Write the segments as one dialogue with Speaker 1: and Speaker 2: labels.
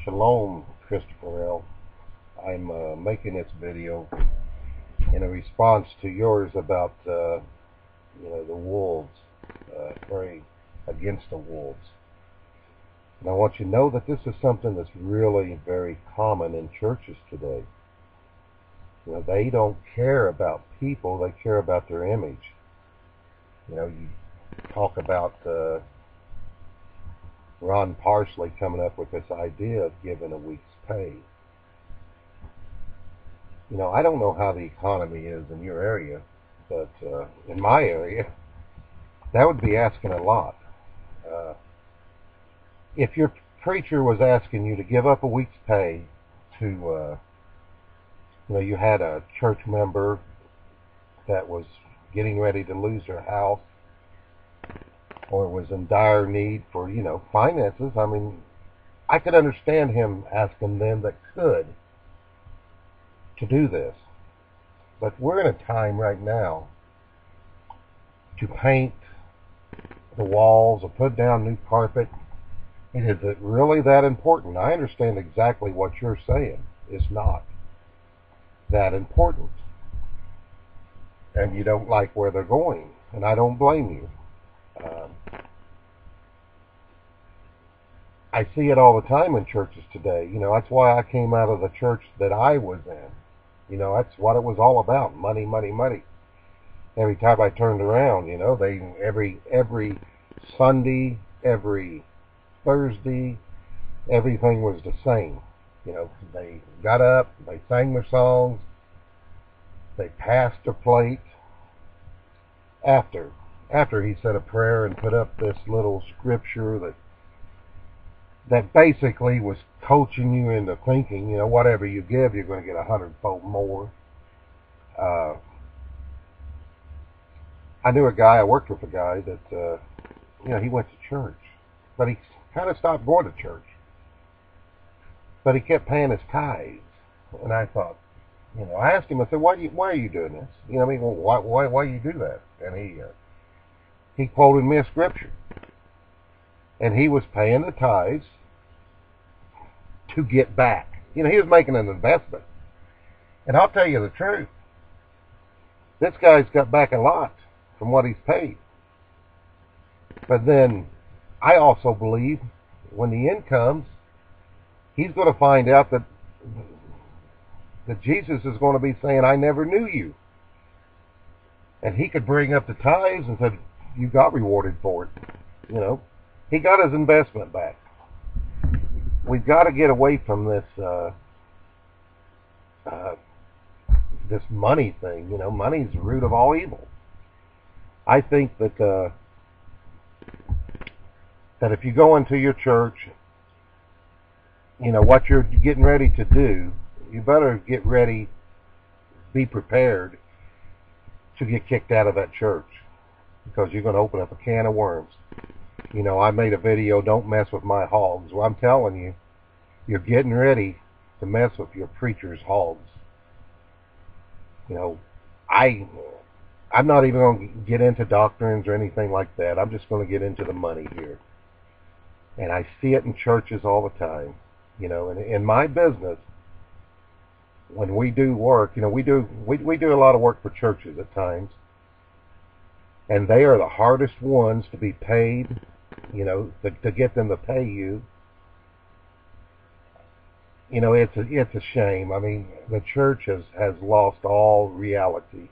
Speaker 1: Shalom, ChristoferL. I'm making this video in a response to yours about the wolves, prey against the wolves. And I want you to know that this is something that's really very common in churches today. They don't care about people; they care about their image. You talk about Ron Parsley coming up with this idea of giving a week's pay. I don't know how the economy is in your area, but in my area, that would be asking a lot. If your preacher was asking you to give up a week's pay to, you had a church member that was getting ready to lose their house, or was in dire need for, finances, I could understand him asking them that could to do this. But we're in a time right now to paint the walls or put down new carpet. Is it really that important? I understand exactly what you're saying. It's not that important. And you don't like where they're going. And I don't blame you. I see it all the time in churches today. That's why I came out of the church that I was in. That's what it was all about. Money, money, money. Every time I turned around, they every Sunday, every Thursday, everything was the same. They got up, they sang their songs, they passed their plate. After he said a prayer and put up this little scripture that basically was coaching you into thinking, whatever you give, you're going to get 100-fold more. I knew a guy, I worked with a guy that, he went to church, but he kind of stopped going to church. But he kept paying his tithes. And I thought, I asked him, I said, why are you doing this? Why you do that? And he quoted me a scripture. And he was paying the tithes to get back. He was making an investment. And I'll tell you the truth. This guy's got back a lot from what he's paid. But then I also believe when the end comes, he's going to find out that Jesus is going to be saying, I never knew you. And he could bring up the tithes and said, you got rewarded for it. He got his investment back. We've got to get away from this this money thing. Money's the root of all evil. I think that if you go into your church, what you're getting ready to do, you better get ready, be prepared to get kicked out of that church, because you're going to open up a can of worms. I made a video, don't mess with my hogs. Well, I'm telling you, you're getting ready to mess with your preacher's hogs. I'm not even going to get into doctrines or anything like that. I'm just going to get into the money here. And I see it in churches all the time. And in my business, when we do work, we do a lot of work for churches at times. And they are the hardest ones to be paid, to get them to pay you. It's a shame. The church has lost all reality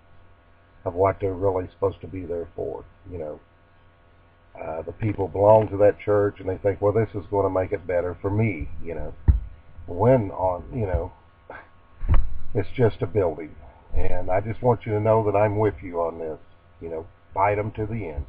Speaker 1: of what they're really supposed to be there for. The people belong to that church, and they think, well, this is going to make it better for me. It's just a building. And I just want you to know that I'm with you on this. Fight them to the end.